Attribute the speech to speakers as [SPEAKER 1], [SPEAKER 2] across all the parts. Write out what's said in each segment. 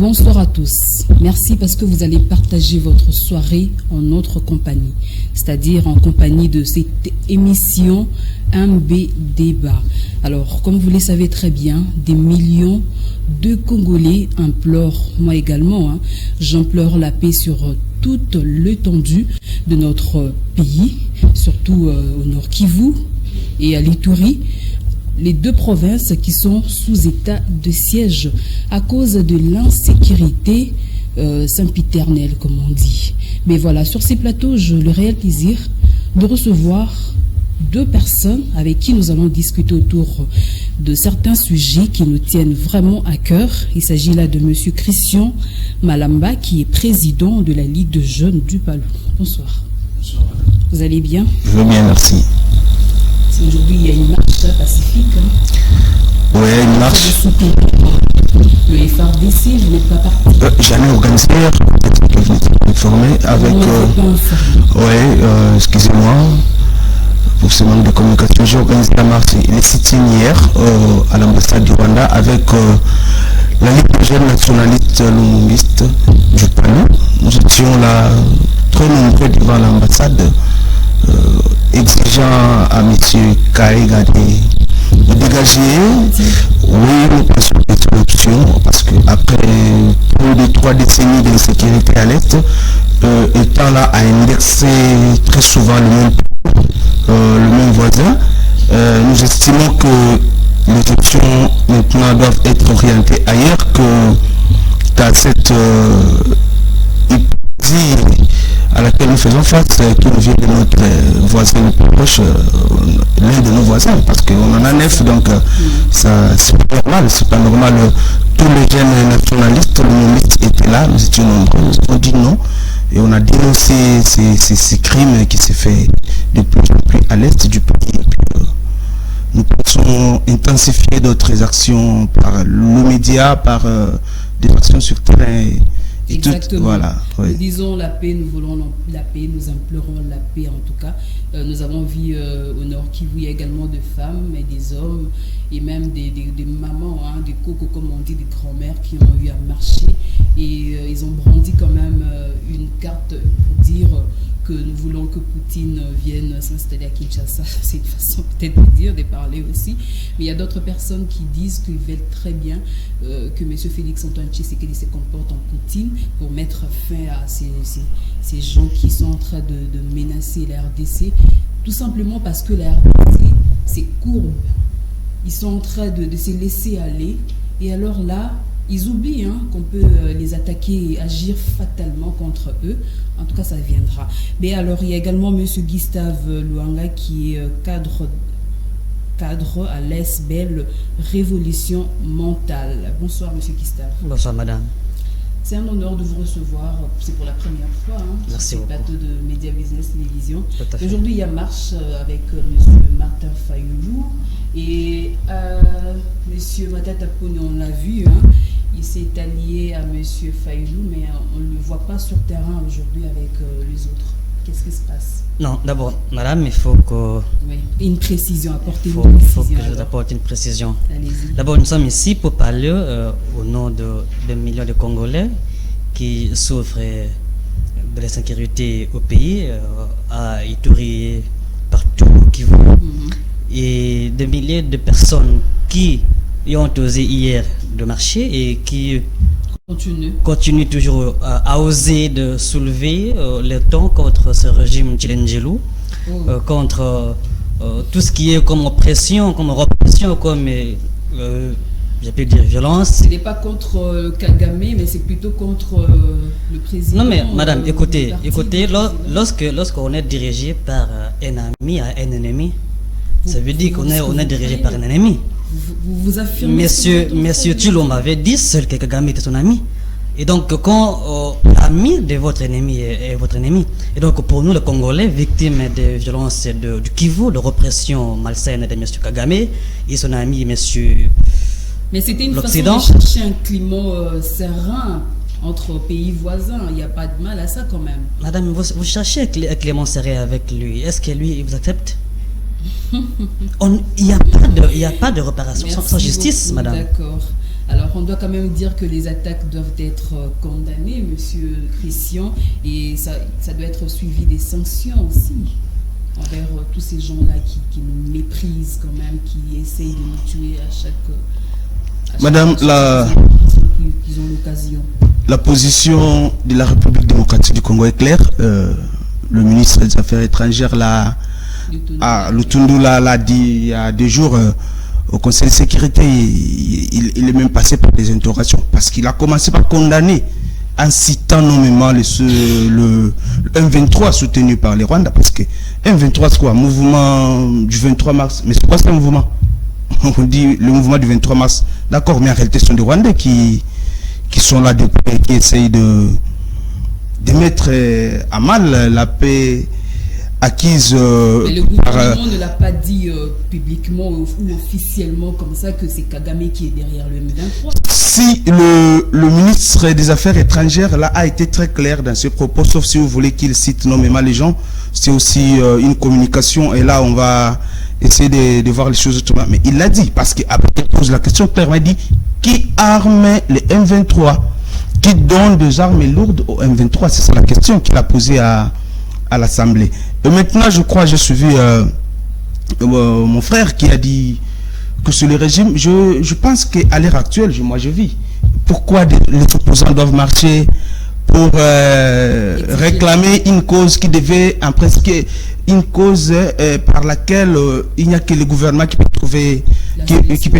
[SPEAKER 1] Bonsoir à tous. Merci parce que vous allez partager votre soirée en notre compagnie, c'est-à-dire en compagnie de cette émission MB Débat. Alors, comme vous le savez très bien, des millions de Congolais implorent, moi également, j'implore la paix sur toute l'étendue de notre pays, surtout au Nord Kivu et à l'Ituri, les deux provinces qui sont sous état de siège à cause de l'insécurité sempiternelle, comme on dit. Mais voilà, sur ces plateaux, j'ai le réel plaisir de recevoir deux personnes avec qui nous allons discuter autour de certains sujets qui nous tiennent vraiment à cœur. Il s'agit là de M. Christian Malamba, qui est président de la Ligue de jeunes du Palou. Bonsoir. Bonsoir. Vous allez bien?
[SPEAKER 2] Je vais bien, merci.
[SPEAKER 1] Aujourd'hui, il y a une marche pacifique.
[SPEAKER 2] Oui, une marche.
[SPEAKER 1] Le FRDC, je n'ai pas parti.
[SPEAKER 2] J'en ai organisé hier, peut-être que vous êtes informé avec... excusez-moi pour ce manque de communication. J'ai organisé la marche, les sit-in hier à l'ambassade du Rwanda avec la Ligue des jeunes nationalistes lumumbistes du Palou. Nous étions là très nombreux devant l'ambassade, exigeant à M. Kaïga de dégager. Oui, nous pensons que c'est l'option parce qu'après plus de 3 décennies d'insécurité à l'Est, étant là à indexer très souvent le même voisin, nous estimons que les options maintenant doivent être orientées ailleurs qu'à cette hypocrisie à laquelle nous faisons face, qui nous vient de notre voisin le plus proche, l'un de nos voisins, parce qu'on en a 9, donc ça c'est pas normal, c'est pas normal. Tous les jeunes nationalistes, les lumumbistes étaient là, nous étions nombreux, nous avons dit non, et on a dénoncé ces crimes qui se fait de plus en plus à l'est du pays. Et puis, nous pensons intensifier d'autres actions par le média, par des actions sur terrain.
[SPEAKER 1] Exactement.
[SPEAKER 2] Voilà, oui.
[SPEAKER 1] Nous disons la paix, nous voulons la paix, nous implorons la paix en tout cas. Nous avons vu au Nord Kivu, il y a également des femmes et des hommes et même des mamans, des cocos comme on dit, des grands-mères qui ont eu à marcher et ils ont brandi quand même une carte pour dire que nous voulons que Poutine vienne s'installer à Kinshasa. C'est une façon peut-être de dire, de parler aussi. Mais il y a d'autres personnes qui disent qu'ils veulent très bien que M. Félix Antoine Tshisekedi se comporte en Poutine pour mettre fin à ces gens qui sont en train de menacer la RDC. Tout simplement parce que la RDC, c'est courbe. Ils sont en train de se laisser aller. Et alors là, ils oublient qu'on peut les attaquer et agir fatalement contre eux. En tout cas, ça viendra. Mais alors, il y a également M. Gustave Luanga qui est cadre à l'ESBEL Révolution Mentale. Bonsoir, M. Gustave.
[SPEAKER 3] Bonsoir, madame.
[SPEAKER 1] C'est un honneur de vous recevoir. C'est pour la première fois
[SPEAKER 3] Merci
[SPEAKER 1] sur le plateau de Média Business Télévision.
[SPEAKER 3] Aujourd'hui,
[SPEAKER 1] il y a marche avec M. Martin Fayoulou et M. Matata Poni, on l'a vu. Il s'est allié à M. Fayoulou, mais on ne le voit pas sur terrain aujourd'hui avec les autres. Qu'est-ce qui se passe?
[SPEAKER 3] Non, d'abord, madame, il faut que...
[SPEAKER 1] Oui, une précision, apportez-nous
[SPEAKER 3] une précision. Il faut que
[SPEAKER 1] alors.
[SPEAKER 3] je vous apporte une précision.
[SPEAKER 1] Allez-y.
[SPEAKER 3] D'abord, nous sommes ici pour parler au nom de millions de Congolais qui souffrent de l'insécurité au pays, à Ituri, partout au Kivu. Et des milliers de personnes qui ont osé hier de marcher et qui continue toujours à oser de soulever le ton contre ce régime Tshilengelo, contre tout ce qui est comme oppression, comme repression, comme je peux dire violence.
[SPEAKER 1] Ce n'est pas contre Kagame, mais c'est plutôt contre le président.
[SPEAKER 3] Non mais madame, écoutez, lorsqu'on est dirigé par un ami à un ennemi, ça veut dire qu'on est dirigé par un ennemi.
[SPEAKER 1] Vous affirmez.
[SPEAKER 3] Monsieur Tshilombo m'avait dit seul que Kagame était son ami. Et donc, quand l'ami de votre ennemi est votre ennemi, et donc pour nous, les Congolais, victimes des violences du Kivu, de répression malsaine de M. Kagame et son ami M.
[SPEAKER 1] Mais c'était une façon de chercher un climat serein entre pays voisins. Il n'y a pas de mal à ça quand même.
[SPEAKER 3] Madame, vous cherchez un climat serein avec lui. Est-ce que lui, il vous accepte? Il n'y a pas de réparation sans justice, madame.
[SPEAKER 1] D'accord. Alors, on doit quand même dire que les attaques doivent être condamnées, Monsieur Christian, et ça doit être suivi des sanctions aussi envers tous ces gens-là qui nous méprisent quand même, qui essayent de nous tuer à chaque
[SPEAKER 2] Madame,
[SPEAKER 1] qu'ils ont l'occasion.
[SPEAKER 2] La position de la République démocratique du Congo est claire. Le ministre des Affaires étrangères Lutundu l'a dit il y a 2 jours au Conseil de sécurité. Il est même passé par des interrogations parce qu'il a commencé par condamner en citant nommément le M23 soutenu par les Rwandais, parce que M23 c'est quoi? Mouvement du 23 mars. Mais c'est quoi ce mouvement? On dit le mouvement du 23 mars. D'accord, mais en réalité ce sont des Rwandais qui sont là depuis, qui essayent de mettre à mal la paix acquise
[SPEAKER 1] mais le gouvernement ne l'a pas dit publiquement ou officiellement comme ça que c'est Kagame qui est derrière le M23.
[SPEAKER 2] Si le ministre des Affaires étrangères là a été très clair dans ses propos, sauf si vous voulez qu'il cite nommément les gens, c'est aussi une communication, et là on va essayer de voir les choses autrement. Mais il l'a dit, parce qu'après il pose la question clairement, il dit qui arme les M23, qui donne des armes lourdes au M23, c'est ça la question qu'il a posée à l'Assemblée. Et maintenant, je crois, j'ai suivi mon frère qui a dit que sur le régime, je pense qu'à l'heure actuelle, moi je vis. Pourquoi les opposants doivent marcher pour réclamer une cause qui devait, en presque une cause par laquelle il n'y a que le gouvernement qui peut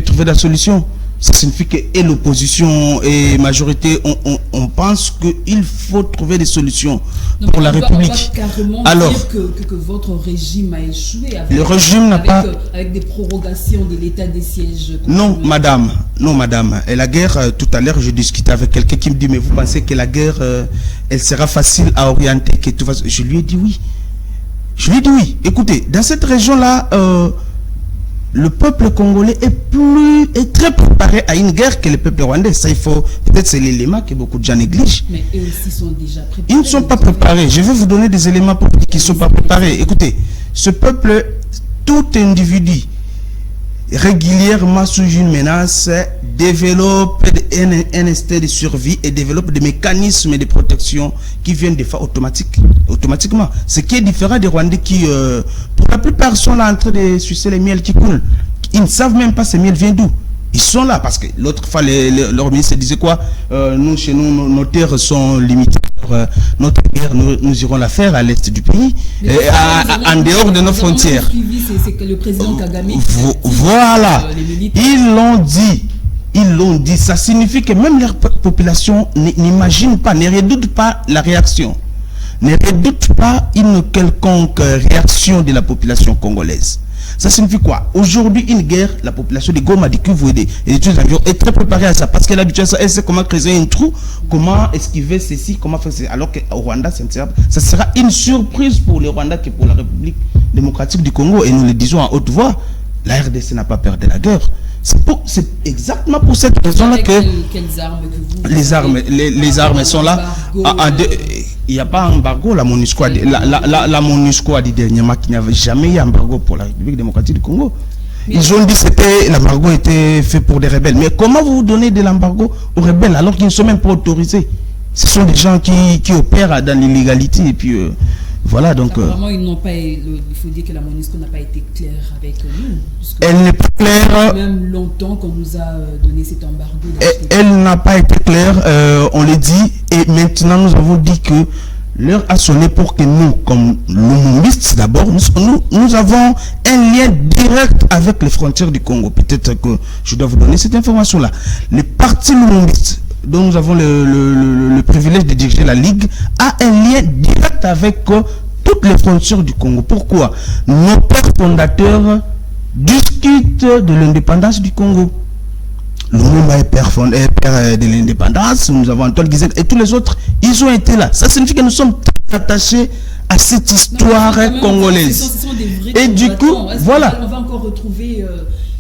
[SPEAKER 2] trouver la solution. Ça signifie que et l'opposition et majorité, on pense qu'il faut trouver des solutions pour la République.
[SPEAKER 1] Alors, dire que votre régime a échoué avec,
[SPEAKER 2] le régime n'a pas
[SPEAKER 1] avec des prorogations de l'état des sièges.
[SPEAKER 2] Non, madame. Et la guerre, tout à l'heure, je discutais avec quelqu'un qui me dit, mais vous pensez que la guerre, elle sera facile à orienter, que tout va... Je lui ai dit oui. Écoutez, dans cette région-là, le peuple congolais est très préparé à une guerre que le peuple rwandais. Ça, peut-être c'est l'élément que beaucoup de gens négligent.
[SPEAKER 1] Mais eux aussi sont déjà préparés.
[SPEAKER 2] Ils ne sont pas préparés. Je vais vous donner des éléments pour dire qu'ils ne sont pas préparés. Écoutez, ce peuple, tout individu régulièrement sous une menace développe un instinct de survie et développe des mécanismes de protection qui viennent des fois automatiquement. Ce qui est différent des Rwandais qui, pour la plupart, sont là en train de sucer les miels qui coulent. Ils ne savent même pas ces miels viennent d'où. Ils sont là parce que l'autre fois, leur ministre disait quoi? Nous, chez nous, nos terres sont limitées. Notre guerre, nous irons la faire à l'est du pays, en dehors de nos frontières.
[SPEAKER 1] C'est que le président Kagame,
[SPEAKER 2] voilà, ils l'ont dit. Ça signifie que même leur population n'imagine pas, ne redoute pas la réaction, ne redoute pas une quelconque réaction de la population congolaise. Ça signifie quoi? Aujourd'hui, une guerre, la population de Goma, du Kivu et des avions est très préparée à ça, parce qu'elle a habitué à ça. Elle sait comment creuser un trou, comment esquiver ceci, comment faire ceci. Alors qu'au Rwanda, ça sera une surprise pour le Rwanda que pour la République démocratique du Congo. Et nous le disons en haute voix, la RDC n'a pas peur de la guerre. C'est exactement pour cette raison-là que les armes sont là. Il n'y a pas embargo. La MONUSCO a dit dernièrement qu'il n'y avait jamais eu embargo pour la République démocratique du Congo. Ils ont dit que l'embargo était fait pour des rebelles. Mais comment vous donnez de l'embargo aux rebelles alors qu'ils ne sont même pas autorisés? Ce sont des gens qui opèrent dans l'illégalité. Et puis voilà, donc...
[SPEAKER 1] Apparemment, ils n'ont pas... Il faut dire que la MONUSCO n'a pas été claire avec nous.
[SPEAKER 2] Elle n'est pas claire...
[SPEAKER 1] Même longtemps qu'on nous a donné cet embargo.
[SPEAKER 2] Elle n'a pas été claire, on le dit. Et maintenant, nous avons dit que l'heure a sonné pour que nous, comme l'humouriste d'abord, nous avons un lien direct avec les frontières du Congo. Peut-être que je dois vous donner cette information-là. Les partis l'humouriste dont nous avons le privilège de diriger la Ligue, a un lien direct avec toutes les frontières du Congo. Pourquoi? Nos pères fondateurs discutent de l'indépendance du Congo. Lumumba est père de l'indépendance, nous avons Antoine Guizek et tous les autres, ils ont été là. Ça signifie que nous sommes très attachés à cette histoire congolaise.
[SPEAKER 1] Ce sont des vrais
[SPEAKER 2] et du coup, voilà.
[SPEAKER 1] On va encore retrouver...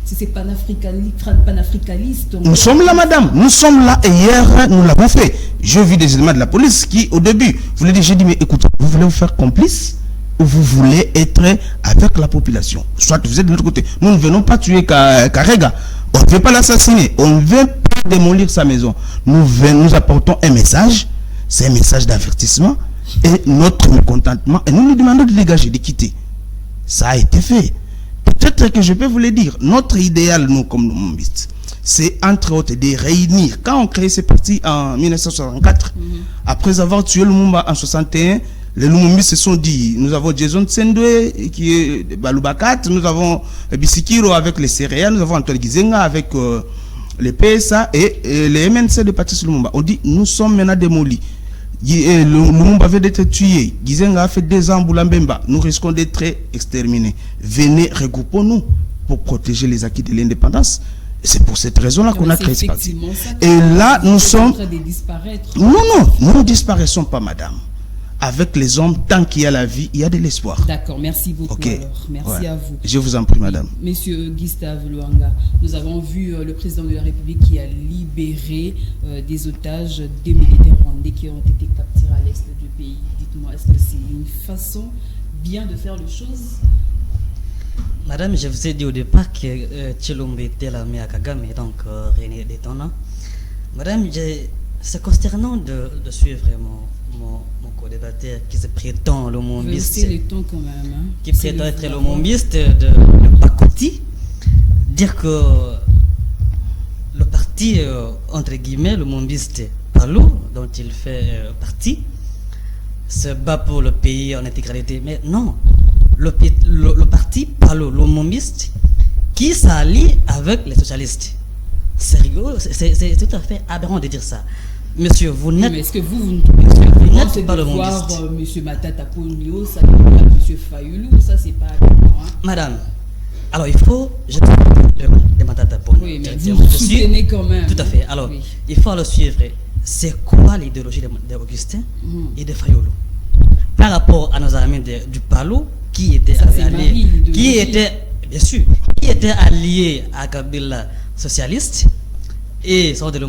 [SPEAKER 1] c'est panafricaniste.
[SPEAKER 2] Nous sommes là, madame. Nous sommes là et hier, nous l'avons fait. Je vis des éléments de la police qui, au début, voulaient dire, j'ai dit, mais écoutez, vous voulez vous faire complice ou vous voulez être avec la population? Soit vous êtes de l'autre côté. Nous ne venons pas tuer Karega. On ne veut pas l'assassiner. On ne veut pas démolir sa maison. Nous apportons un message, c'est un message d'avertissement et notre mécontentement, et nous lui demandons de dégager, de quitter. Ça a été fait. Peut-être que je peux vous le dire, notre idéal, nous, comme Lumumbiste, c'est entre autres de réunir. Quand on crée ces partis en 1964, après avoir tué Lumumba en 61, les Lumumbistes se sont dit, nous avons Jason Tsendwe qui est de Balubakat, nous avons Bisikiro avec les céréales, nous avons Antoine Gizenga avec les PSA et les MNC de Patrice Lumumba. On dit, nous sommes maintenant démolis. Lumumba vient d'être tué, Gizenga a fait 2 ans Boulambemba, nous risquons d'être exterminés. Venez, regroupons-nous pour protéger les acquis de l'indépendance. C'est pour cette raison-là qu'on a créé ce parti. Et là, nous sommes... Non, nous ne disparaissons pas, madame. Avec les hommes, tant qu'il y a la vie, il y a de l'espoir.
[SPEAKER 1] D'accord, merci beaucoup.
[SPEAKER 2] Okay.
[SPEAKER 1] Alors. Merci à vous.
[SPEAKER 2] Je vous en prie, madame.
[SPEAKER 1] Monsieur Gustave Luanga, nous avons vu le président de la République qui a libéré des otages, des militaires rwandais qui ont été capturés à l'est du pays. Dites-moi, est-ce que c'est une façon bien de faire les choses?
[SPEAKER 3] Madame, je vous ai dit au départ que Tshilombo était l'ami à Kagame, donc René Détona. Madame, c'est consternant de suivre mon co-débatteur qui se prétend le mombiste,
[SPEAKER 1] quand même, hein.
[SPEAKER 3] Qui prétend être le mombiste de Bakouti, dire que le parti, entre guillemets, le mombiste Palou, dont il fait partie, se bat pour le pays en intégralité. Mais non, le parti Palou, le mombiste, qui s'allie avec les socialistes. C'est rigolo, c'est tout à fait aberrant de dire ça. Monsieur, vous n'êtes...
[SPEAKER 1] Mais est-ce que vous
[SPEAKER 3] n'êtes pas le mombiste?
[SPEAKER 1] Monsieur Matata Ponyo, ça n'est pas monsieur Fayoulou, ça c'est pas... Hein?
[SPEAKER 3] Madame, alors il faut... Je de Matata Ponyo.
[SPEAKER 1] Oui, mais vous soutenez quand même.
[SPEAKER 3] Tout à fait. Alors, oui. Il faut le suivre. C'est quoi l'idéologie d'Augustin et de Fayoulou par rapport à nos amis du Palou qui étaient alliés, qui étaient alliés à Kabila socialiste et sont des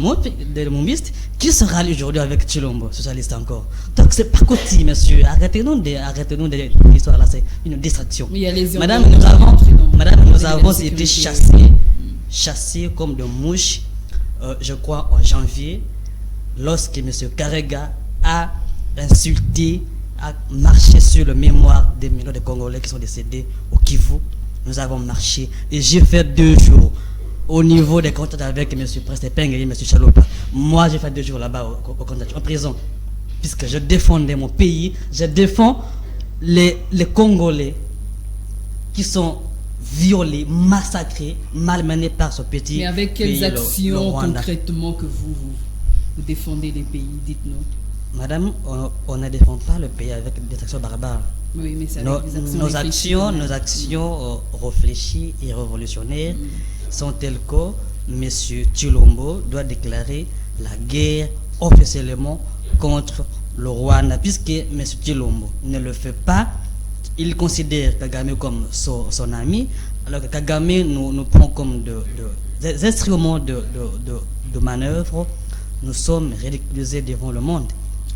[SPEAKER 3] mombistes qui se rallient aujourd'hui avec Tshilombo, socialiste encore. Donc c'est pas côté, monsieur. Arrêtez-nous de l'histoire là, c'est une distraction. Madame, nous avons été chassés comme de mouches, je crois en janvier, lorsque monsieur Karega a insulté, a marché sur le mémoire des millions de Congolais qui sont décédés au Kivu. Nous avons marché et j'ai fait 2 jours au niveau des contacts avec M. Prestepeng et M. Chaloupa. Moi, j'ai fait 2 jours là-bas au contact, en prison, puisque je défendais mon pays, je défends les Congolais qui sont violés, massacrés, malmenés par ce petit pays.
[SPEAKER 1] Mais avec quelles actions concrètement que vous défendez les pays? Dites-nous.
[SPEAKER 3] Madame, on ne défend pas le pays avec des actions barbares.
[SPEAKER 1] Oui, mais c'est
[SPEAKER 3] nos actions réfléchies et révolutionnaires sont telles que M. Tshilombo doit déclarer la guerre officiellement contre le Rwanda, puisque M. Tshilombo ne le fait pas. Il considère Kagame comme son ami, alors que Kagame nous prend comme des instruments de manœuvre. Nous sommes ridiculisés devant le monde.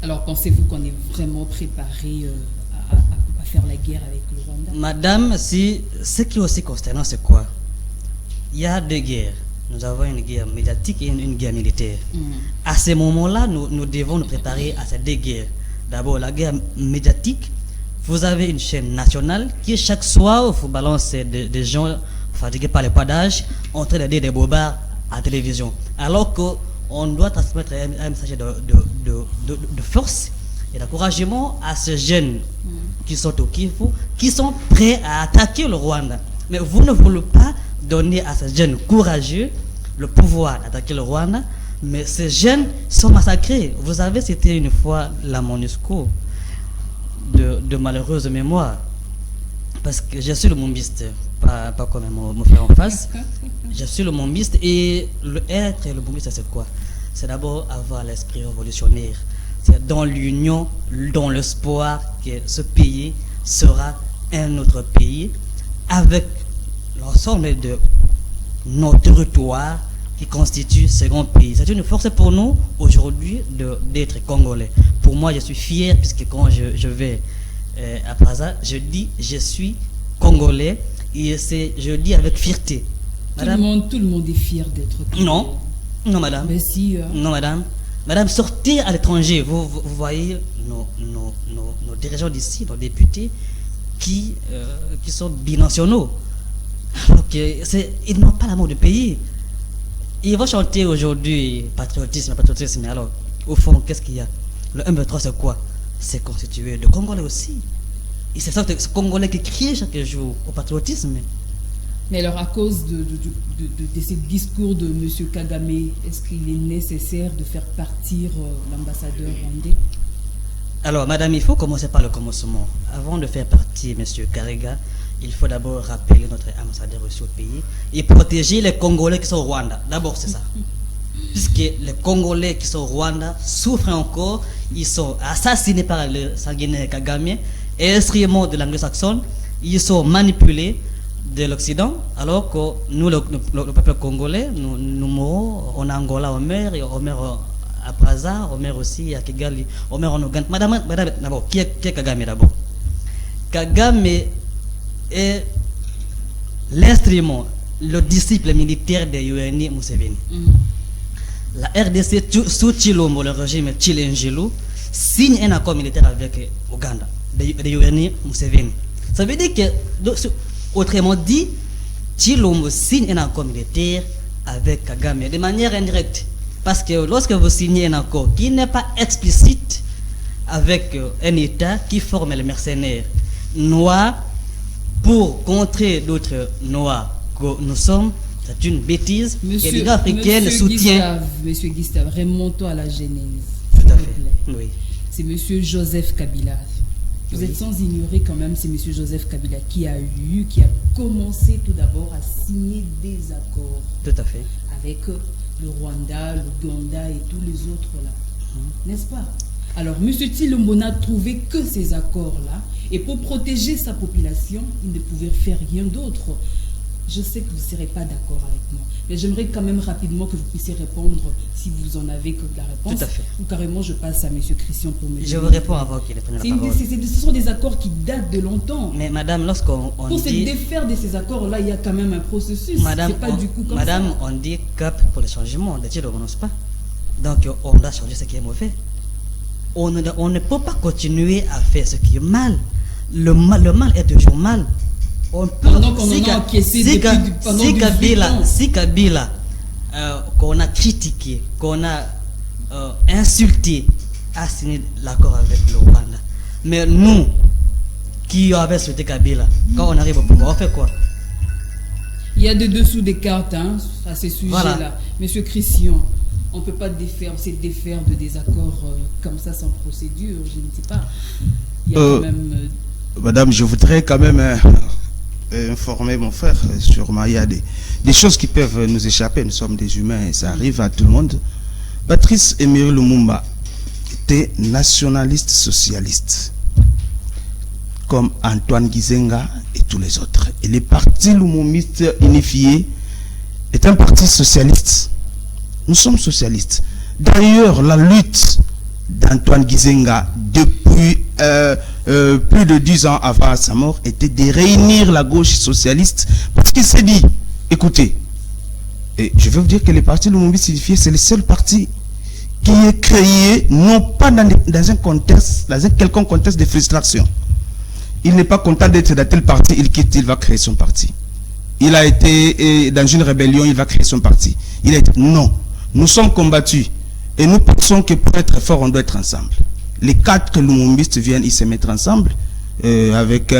[SPEAKER 1] Alors pensez-vous qu'on est vraiment préparé à faire la guerre avec le Rwanda?
[SPEAKER 3] Madame, ce qui est aussi consternant, c'est quoi? Il y a 2 guerres. Nous avons une guerre médiatique et une guerre militaire. À ce moment-là, nous devons nous préparer à ces 2 guerres. D'abord, la guerre médiatique. Vous avez une chaîne nationale qui, chaque soir, vous balance des gens fatigués par les poids d'âge en train de dire des bobards à la télévision. Alors qu'on doit transmettre un message de force et d'encouragement à ces jeunes qui sont au Kivu, qui sont prêts à attaquer le Rwanda. Mais vous ne voulez pas donner à ces jeunes courageux le pouvoir d'attaquer le Rwanda, mais ces jeunes sont massacrés. Vous avez cité une fois la MONUSCO de malheureuse mémoire, parce que je suis le mombiste, pas comme mon frère en face. Je suis le mombiste, et être le mombiste, c'est quoi? C'est d'abord avoir l'esprit révolutionnaire. C'est dans l'union, dans l'espoir que ce pays sera un autre pays, avec l'ensemble de nos territoires qui constituent ce grand pays. C'est une force pour nous aujourd'hui d'être Congolais. Pour moi, je suis fier, puisque quand je vais à Braza, je dis je suis Congolais, et je dis avec fierté.
[SPEAKER 1] Tout le monde est fier d'être Congolais.
[SPEAKER 3] Non, madame.
[SPEAKER 1] Mais si...
[SPEAKER 3] Non, madame. Madame, sortez à l'étranger. Vous voyez nos dirigeants d'ici, nos députés, qui sont binationaux. Alors ils n'ont pas l'amour du pays. Ils vont chanter aujourd'hui patriotisme, mais alors, au fond, qu'est-ce qu'il y a? Le 1-2-3, c'est quoi? C'est constitué de Congolais aussi. Et c'est ça, c'est Congolais qui crient chaque jour au patriotisme.
[SPEAKER 1] Mais alors, à cause de ces discours de M. Kagame, est-ce qu'il est nécessaire de faire partir l'ambassadeur rwandais?
[SPEAKER 3] Alors, madame, il faut commencer par le commencement. Avant de faire partir M. Karega, il faut d'abord rappeler notre ambassadeur reçu au pays et protéger les Congolais qui sont au Rwanda. D'abord, c'est ça. Puisque les Congolais qui sont au Rwanda souffrent encore, ils sont assassinés par le sanguinaire Kagame, instrument de l'anglo-saxon, ils sont manipulés de l'Occident, alors que nous, le peuple congolais, nous mourons en Angola, on meurt à Brazza, on meurt aussi à Kigali, on meurt en Ouganda. Madame, d'abord, qui est Kagame d'abord? Kagame est l'instrument, le disciple militaire de Yoweri Museveni. La RDC sous Chilombo, le régime Chilengelo, signe un accord militaire avec Ouganda, de Yoweri Museveni. Ça veut dire que, autrement dit, Chilombo signe un accord militaire avec Kagame de manière indirecte. Parce que lorsque vous signez un accord qui n'est pas explicite avec un État qui forme les mercenaires noirs pour contrer d'autres noirs que nous sommes, c'est une bêtise. Et l'Union africaine soutient.
[SPEAKER 1] Monsieur Gustave, remontons à la genèse.
[SPEAKER 3] Tout à fait. Oui.
[SPEAKER 1] C'est Monsieur Joseph Kabila. Vous êtes sans ignorer quand même, c'est Monsieur Joseph Kabila qui a commencé tout d'abord à signer des accords.
[SPEAKER 3] Tout à fait.
[SPEAKER 1] Avec le Rwanda, l'Ouganda et tous les autres là. N'est-ce pas? Alors, M. Chilombo n'a trouvé que ces accords-là, et pour protéger sa population, il ne pouvait faire rien d'autre. Je sais que vous ne serez pas d'accord avec moi, mais j'aimerais quand même rapidement que vous puissiez répondre, si vous en avez que la réponse.
[SPEAKER 3] Tout à fait.
[SPEAKER 1] Ou carrément, je passe à M. Christian pour me dire.
[SPEAKER 3] Je vous réponds avant qu'il ait pris la parole.
[SPEAKER 1] Ce sont des accords qui datent de longtemps.
[SPEAKER 3] Mais madame, lorsqu'on
[SPEAKER 1] pour
[SPEAKER 3] dit...
[SPEAKER 1] se défaire de ces accords-là, il y a quand même un processus.
[SPEAKER 3] Madame,
[SPEAKER 1] c'est pas du coup comme
[SPEAKER 3] madame,
[SPEAKER 1] ça.
[SPEAKER 3] on dit cap pour le changement, on ne renonce pas. Donc, on doit changer ce qui est mauvais. On ne peut pas continuer à faire ce qui est mal. Le mal est toujours mal. On peut,
[SPEAKER 1] pendant qu'on en a encaissé pendant
[SPEAKER 3] si Kabila, qu'on a critiqué, qu'on a insulté, a signé l'accord avec le Rwanda. Mais nous, qui avons souhaité Kabila, quand on arrive au pouvoir, on fait quoi?
[SPEAKER 1] Il y a de dessous des cartes à ces sujets-là.
[SPEAKER 3] Voilà.
[SPEAKER 1] Monsieur Christian, on ne peut pas se défaire de des accords comme ça sans procédure, je ne sais pas. Il y a quand même...
[SPEAKER 2] Madame, je voudrais quand même informer mon frère sûrement. Il y a des choses qui peuvent nous échapper. Nous sommes des humains et ça arrive à tout le monde. Patrice Emery Lumumba était nationaliste socialiste, comme Antoine Gizenga et tous les autres. Et le parti Lumumiste unifié est un parti socialiste. Nous sommes socialistes. D'ailleurs, la lutte d'Antoine Gizenga depuis plus de 10 ans avant sa mort était de réunir la gauche socialiste, parce qu'il s'est dit, écoutez, et je vais vous dire que le parti Lumumba unifié, c'est le seul parti qui est créé non pas dans un contexte, dans un quelconque contexte de frustration. Il n'est pas content d'être dans tel parti, il quitte, il va créer son parti. Il a été dans une rébellion, il va créer son parti. Non, nous sommes combattus et nous pensons que pour être fort, on doit être ensemble. Les quatre lumumbistes viennent, ils se mettent ensemble avec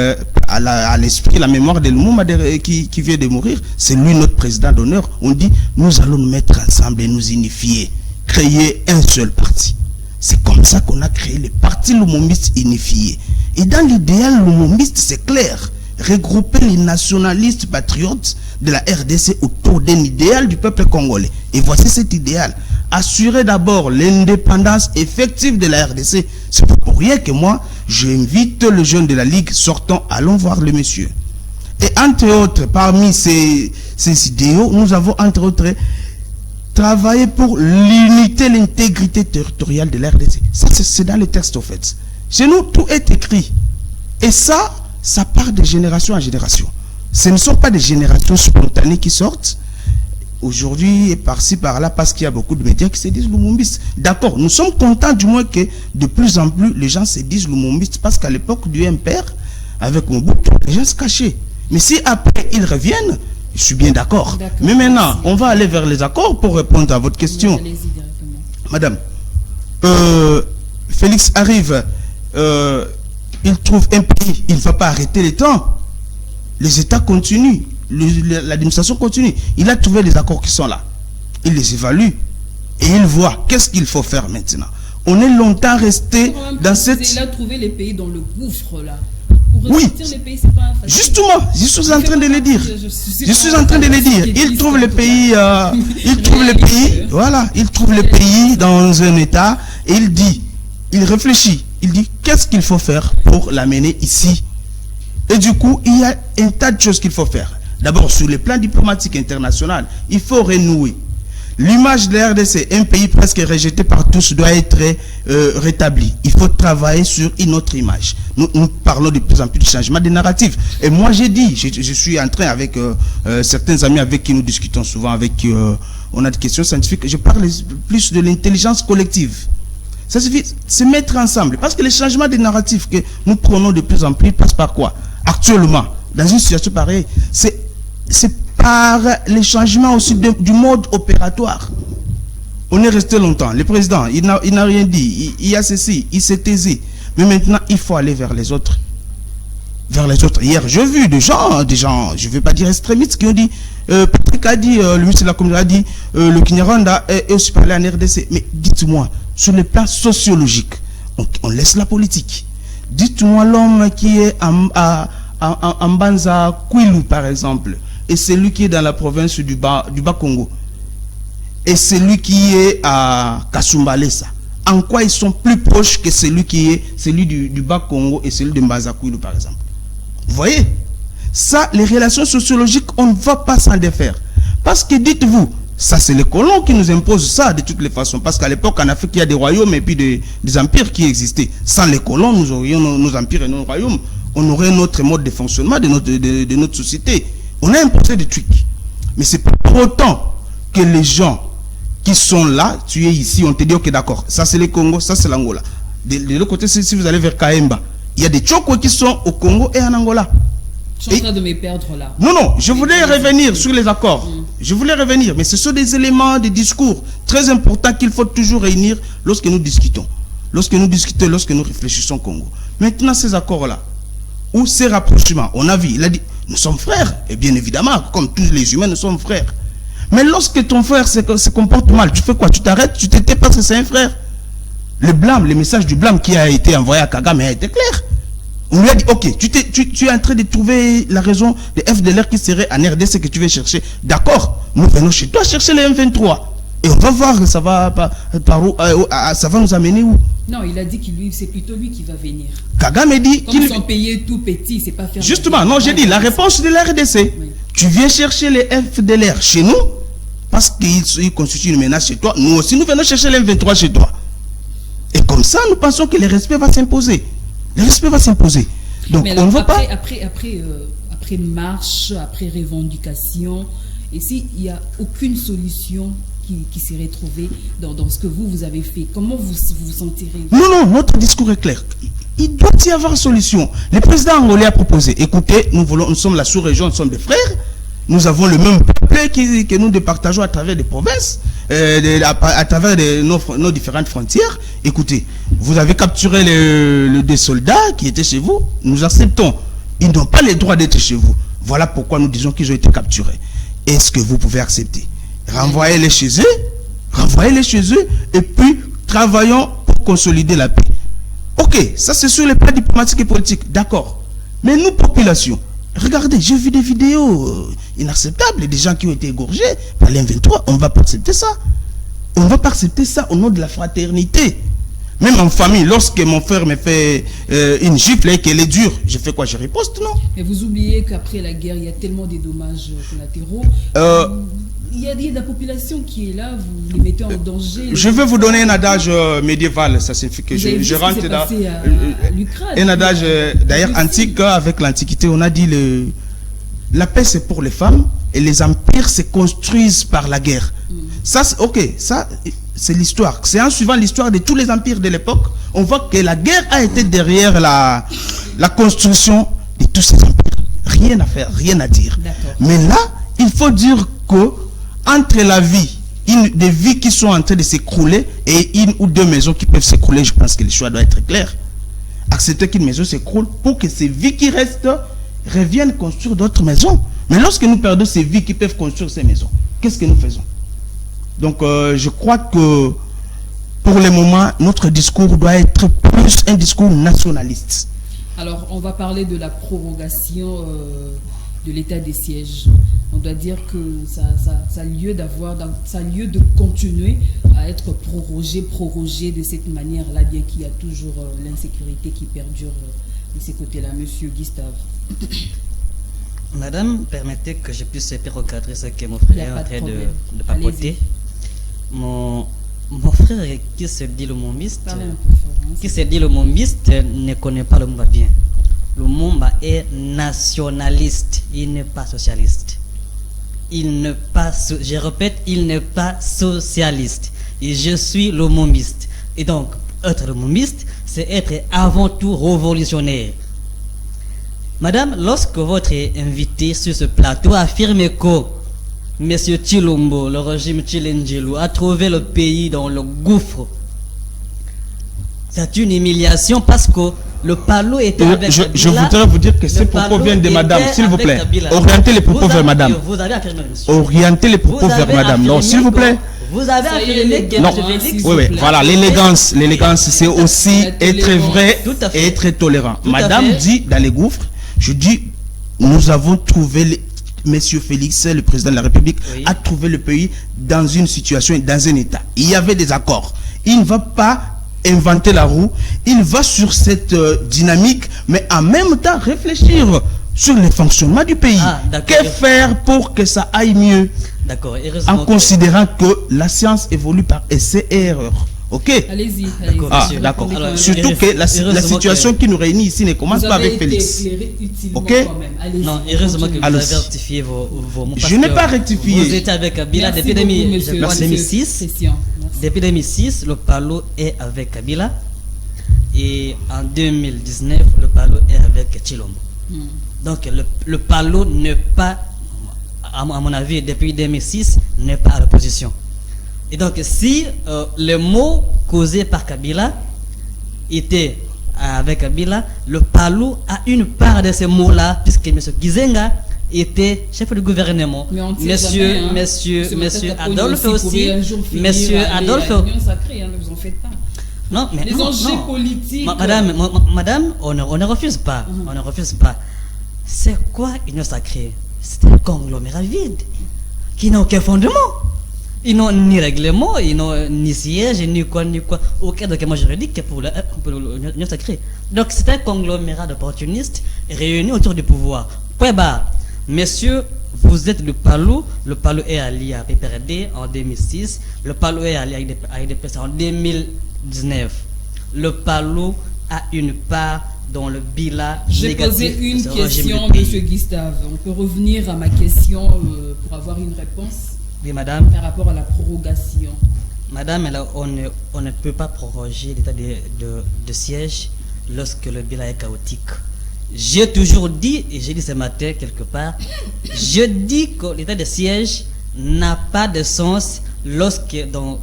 [SPEAKER 2] à l'esprit, la mémoire de Lumumba qui vient de mourir. C'est lui notre président d'honneur. On dit, nous allons nous mettre ensemble et nous unifier, créer un seul parti. C'est comme ça qu'on a créé le parti lumumbiste unifié. Et dans l'idéal lumumbiste, c'est clair. Regrouper les nationalistes patriotes de la RDC autour d'un idéal du peuple congolais. Et voici cet idéal. Assurer d'abord l'indépendance effective de la RDC. C'est pour rien que moi, j'invite les jeunes de la Ligue, sortons, allons voir le monsieur. Et entre autres, parmi ces idéaux, nous avons entre autres travaillé pour l'unité, l'intégrité territoriale de la RDC. Ça, c'est dans les textes au fait. Chez nous, tout est écrit. Et ça part de génération en génération. Ce ne sont pas des générations spontanées qui sortent. aujourd'hui, par-ci, par-là, parce qu'il y a beaucoup de médias qui se disent lumumbistes. D'accord, nous sommes contents du moins que de plus en plus, les gens se disent lumumbistes, parce qu'à l'époque du MPR, avec Mobutu, les gens se cachaient. Mais si après, ils reviennent, je suis bien d'accord. Mais maintenant, on va aller vers les accords pour répondre à votre question. Madame, Félix arrive, il trouve un pays, il ne va pas arrêter les temps. Les États continuent. L'administration continue. Il a trouvé les accords qui sont là. Il les évalue et il voit qu'est-ce qu'il faut faire maintenant. On est longtemps resté dans cette...
[SPEAKER 1] Il a trouvé les pays dans le gouffre là. Pour
[SPEAKER 2] oui,
[SPEAKER 1] les pays, c'est pas facile.
[SPEAKER 2] Justement, je suis en train de le dire. Je suis en train de le dire. Il trouve les pays, il trouve les pays, voilà, il trouve les pays dans un état et il dit, il réfléchit, il dit qu'est-ce qu'il faut faire pour l'amener ici. Et du coup, il y a un tas de choses qu'il faut faire. D'abord, sur le plan diplomatique international, il faut renouer. L'image de la RDC, un pays presque rejeté par tous, doit être rétablie. Il faut travailler sur une autre image. Nous parlons de plus en plus du changement des narratifs. Et moi, j'ai dit, je suis en train avec certains amis avec qui nous discutons souvent, avec qui on a des questions scientifiques, je parle plus de l'intelligence collective. Ça suffit de se mettre ensemble. Parce que le changement des narratifs que nous prenons de plus en plus passe par quoi? Actuellement, dans une situation pareille, c'est par les changements aussi du mode opératoire. On est resté longtemps. Le président, il n'a rien dit. Il y a ceci, il s'est taisé. Mais maintenant, il faut aller vers les autres. Vers les autres. Hier, j'ai vu des gens, je ne vais pas dire extrémistes, qui ont dit, Patrick a dit, le ministre de la Communauté a dit, le Kinyarwanda est aussi parlé en RDC. Mais dites-moi, sur le plan sociologique, on laisse la politique. Dites-moi l'homme qui est en Banza Kwilu, par exemple, et celui qui est dans la province du Bas-Congo, et celui qui est à Kasumbalesa. En quoi ils sont plus proches que celui qui est celui du Bas-Congo et celui de Banza Kwilu, par exemple? Vous voyez? Ça, les relations sociologiques, on ne va pas s'en défaire. Parce que dites-vous, ça c'est les colons qui nous imposent ça de toutes les façons. Parce qu'à l'époque, en Afrique, il y a des royaumes et puis des empires qui existaient. Sans les colons, nous aurions nos empires et nos royaumes. On aurait notre mode de fonctionnement de notre société. On a imposé des trucs. Mais c'est pas pour autant que les gens qui sont là, tu es ici, on te dit, ok, d'accord, ça c'est le Congo, ça c'est l'Angola. De l'autre côté, si vous allez vers Kaemba, il y a des Tchoko qui sont au Congo et en Angola.
[SPEAKER 1] Je suis en train de me perdre là.
[SPEAKER 2] Non, je voulais revenir sur les accords. Je voulais revenir, mais ce sont des éléments de discours très importants qu'il faut toujours réunir lorsque nous discutons. Lorsque nous réfléchissons au Congo. Maintenant, ces accords-là, ou ces rapprochements, on a vu, il a dit, nous sommes frères, et bien évidemment, comme tous les humains, nous sommes frères. Mais lorsque ton frère se comporte mal, tu fais quoi? Tu t'arrêtes, tu t'étais parce que c'est un frère. Le blâme, le message du blâme qui a été envoyé à Kagame a été clair. On lui a dit, ok, tu es en train de trouver la raison de FDLR qui serait en RDC que tu veux chercher. D'accord, nous venons chez toi chercher les M23. Et on va voir, ça va nous amener où?
[SPEAKER 1] Non, il a dit que c'est plutôt lui qui va venir.
[SPEAKER 2] Kagame dit
[SPEAKER 1] qu'ils sont payés tout petit, c'est pas faire...
[SPEAKER 2] Justement, non, j'ai dit, la réponse de la RDC. Oui. Tu viens chercher les FDLR chez nous, parce qu'ils constituent une menace chez toi. Nous aussi, nous venons chercher les M23 chez toi. Et comme ça, nous pensons que le respect va s'imposer. Le respect va s'imposer. Donc,
[SPEAKER 1] mais alors,
[SPEAKER 2] on ne va pas...
[SPEAKER 1] Après marche, après revendication, ici, il n'y a aucune solution qui serait trouvée dans ce que vous avez fait. Comment vous vous sentirez?
[SPEAKER 2] Non, notre discours est clair. Il doit y avoir solution. Le président angolais a proposé, écoutez, nous sommes la sous-région, nous sommes des frères, nous avons le même peuple que nous départageons à travers des provinces, à travers nos différentes frontières. Écoutez, vous avez capturé des soldats qui étaient chez vous, nous acceptons. Ils n'ont pas le droit d'être chez vous. Voilà pourquoi nous disons qu'ils ont été capturés. Est-ce que vous pouvez accepter? Renvoyez-les chez eux, et puis travaillons pour consolider la paix. Ok, ça c'est sur les plans diplomatiques et politiques, d'accord. Mais nous, population, regardez, j'ai vu des vidéos inacceptables, des gens qui ont été égorgés par les M23, on ne va pas accepter ça. On ne va pas accepter ça au nom de la fraternité. Même en famille, lorsque mon frère me fait une gifle et qu'elle est dure, je fais quoi? Je riposte, non?
[SPEAKER 1] Mais vous oubliez qu'après la guerre, il y a tellement de dommages collatéraux. Il y a la population qui est là, vous les mettez en danger.
[SPEAKER 2] Je vais vous donner un adage médiéval, ça signifie que je rentre dans un adage d'ailleurs antique. Avec l'Antiquité, on a dit la paix c'est pour les femmes, et les empires se construisent par la guerre. Ça, c'est l'histoire. C'est en suivant l'histoire de tous les empires de l'époque, on voit que la guerre a été derrière la construction de tous ces empires. Rien à faire, rien à dire. Mais là, il faut dire que entre la vie, des vies qui sont en train de s'écrouler et une ou deux maisons qui peuvent s'écrouler, je pense que le choix doit être clair. Accepter qu'une maison s'écroule pour que ces vies qui restent reviennent construire d'autres maisons. Mais lorsque nous perdons ces vies qui peuvent construire ces maisons, qu'est-ce que nous faisons? Donc je crois que pour le moment, notre discours doit être plus un discours nationaliste.
[SPEAKER 1] Alors, on va parler de la prorogation de l'état des sièges. On doit dire que ça a lieu de continuer à être prorogé de cette manière-là, bien qu'il y a toujours l'insécurité qui perdure de ces côtés-là. Monsieur Gustave.
[SPEAKER 3] Madame, permettez que je puisse recadrer ce que mon frère est en train de papoter. Mon frère qui se dit le mombiste, ne connaît pas le Mumba bien. Le Mumba est nationaliste, il n'est pas socialiste. Je répète, il n'est pas socialiste. Et je suis le mombiste. Et donc, être le mombiste, c'est être avant tout révolutionnaire. Madame, lorsque votre invité sur ce plateau affirme que M. Chilombo, le régime Chilenjelo, a trouvé le pays dans le gouffre, c'est une humiliation parce que le Palo était avec Kabila.
[SPEAKER 2] Je voudrais vous dire que ces propos viennent de madame, s'il vous plaît. Orientez les propos vers madame.
[SPEAKER 3] Vous avez affirmé, monsieur.
[SPEAKER 2] Orientez les propos vers madame. Non, s'il vous plaît.
[SPEAKER 3] Vous avez affirmé que
[SPEAKER 2] non. Oui, voilà, l'élégance, c'est aussi être vrai et être tolérant. Madame dit dans les gouffres, je dis, nous avons trouvé, Monsieur Félix, le président de la République, a trouvé le pays dans une situation, dans un état. Il y avait des accords. Il ne va pas inventer la roue, il va sur cette dynamique, mais en même temps réfléchir sur le fonctionnement du pays. Que faire pour que ça aille mieux? En considérant que la science évolue par essai et erreur. Ok.
[SPEAKER 1] Allez-y.
[SPEAKER 2] D'accord. Surtout que la situation qui nous réunit ici ne commence pas avec Félix. Ok.
[SPEAKER 3] Non, heureusement que vous avez rectifié vos mots.
[SPEAKER 2] Je n'ai pas rectifié.
[SPEAKER 3] Vous étiez avec Kabila depuis 2006. Depuis 2006, le Palo est avec Kabila. Et en 2019, le Palo est avec Chilombo. Donc le Palo n'est pas, à mon avis, depuis 2006, n'est pas à l'opposition. Et donc, si les mots causés par Kabila étaient avec Kabila, le Palo a une part de ces mots-là, puisque M. Gizenga était chef du gouvernement. Monsieur Adolphe aussi. Monsieur Adolphe. Non, mais
[SPEAKER 1] les enjeux politiques.
[SPEAKER 3] Madame, on ne refuse pas. On ne refuse pas. C'est quoi union sacrée? C'est un conglomérat vide qui n'a aucun fondement. Ils n'ont ni règlement, ils n'ont ni siège, ni quoi. Aucun document juridique pour l'union sacrée. Donc c'est un conglomérat d'opportunistes réunis autour du pouvoir. Point barre. Messieurs, vous êtes le Palo est allié à PPRD en 2006, le Palo est allié avec des personnes en 2019. Le Palo a une part dans le bilan
[SPEAKER 1] J'ai posé une question, M. Gustave. On peut revenir à ma question pour avoir une réponse?
[SPEAKER 3] Oui, madame.
[SPEAKER 1] Par rapport à la prorogation.
[SPEAKER 3] Madame, alors, on ne peut pas proroger l'état de siège lorsque le bilan est chaotique. J'ai toujours dit, et j'ai dit ce matin quelque part, je dis que l'état de siège n'a pas de sens lorsque dans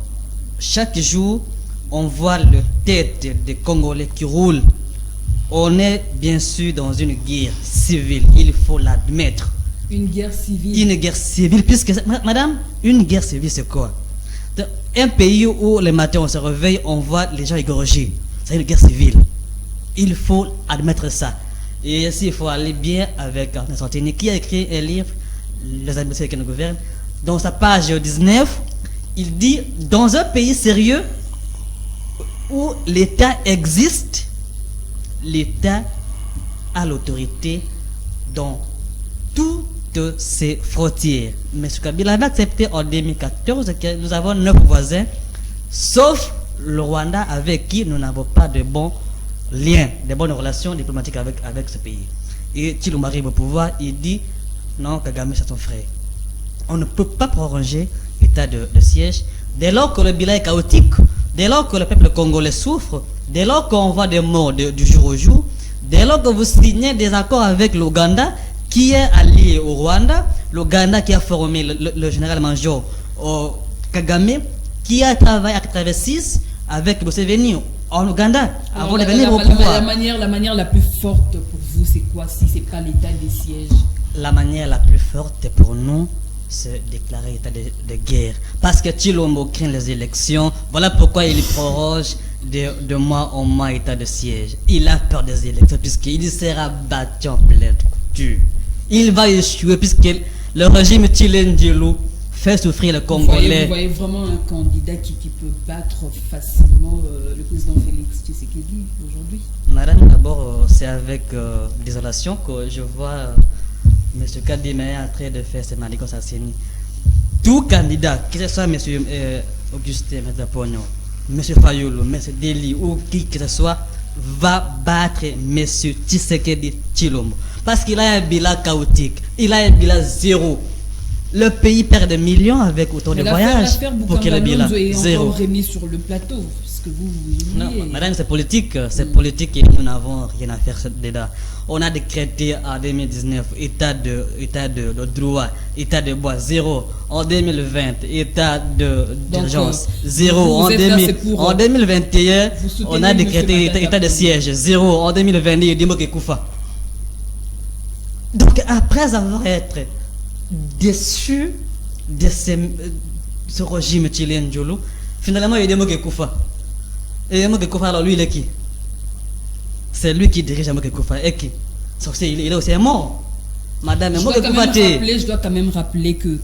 [SPEAKER 3] chaque jour on voit le tête des Congolais qui roulent. On est bien sûr dans une guerre civile, il faut l'admettre.
[SPEAKER 1] Une guerre civile.
[SPEAKER 3] Une guerre civile, puisque, madame, une guerre civile, c'est quoi? Un pays où le matin on se réveille, on voit les gens égorgés. C'est une guerre civile. Il faut admettre ça. Et ici, il faut aller bien avec Arnaud Santini, qui a écrit un livre, Les imbéciles qui nous gouvernent. Dans sa page 19, il dit, dans un pays sérieux où l'État existe, l'État a l'autorité dans toutes ses frontières. M. Kabila avait accepté en 2014 que nous avons 9 voisins, sauf le Rwanda avec qui nous n'avons pas de bons liens, de bonnes relations diplomatiques avec ce pays. Et Chilombo arrive au pouvoir, il dit non, Kagame c'est son frère. on ne peut pas prolonger l'état de siège dès lors que le bilan est chaotique, dès lors que le peuple congolais souffre, dès lors qu'on voit des morts du jour au jour, dès lors que vous signez des accords avec l'Ouganda, qui est allié au Rwanda, l'Ouganda qui a formé le général-major Kagame, qui a travaillé à 86 avec Museveni en Ouganda avant de venir au pouvoir.
[SPEAKER 1] La manière la plus forte pour vous, c'est quoi si c'est pas l'état des sièges?
[SPEAKER 3] La manière la plus forte pour nous, c'est déclarer état de guerre. Parce que Tshilombo craint les élections. Voilà pourquoi il proroge de mois en mois état de siège. Il a peur des élections puisqu'il sera battu en pleine couture. Il va échouer puisque le régime Tshilendjilou fait souffrir le Congolais.
[SPEAKER 1] Vous voyez vraiment un candidat qui peut battre facilement le président Félix Tshisekedi aujourd'hui?
[SPEAKER 3] Madame, d'abord, c'est avec désolation que je vois M. Kadime en train de faire ses manigances à Séni. Tout candidat, que ce soit M. Augustin Metaponyo, M. Fayulu, M. Deli ou qui que ce soit, va battre M. Tshisekedi Tshilombo. Parce qu'il a un bilan chaotique, il a un bilan zéro. Le pays perd des millions avec autant de voyages pour qu'il ait le bilan zéro.
[SPEAKER 1] Encore remis sur le plateau, parce que vous
[SPEAKER 3] non, madame, c'est politique et nous n'avons rien à faire dedans. On a décrété en 2019 état de droit, état de bois zéro. En 2020, état d'urgence zéro. En 2021, on a décrété état de siège zéro. En 2022, il dit Koufa. Donc après avoir été déçu de ce régime Tshilendjilou, finalement il dit Koufa. Et Koufa, alors lui il est qui? C'est lui qui dirige Koufa. Et qui? Il est aussi mort. Madame,
[SPEAKER 1] je dois quand même rappeler que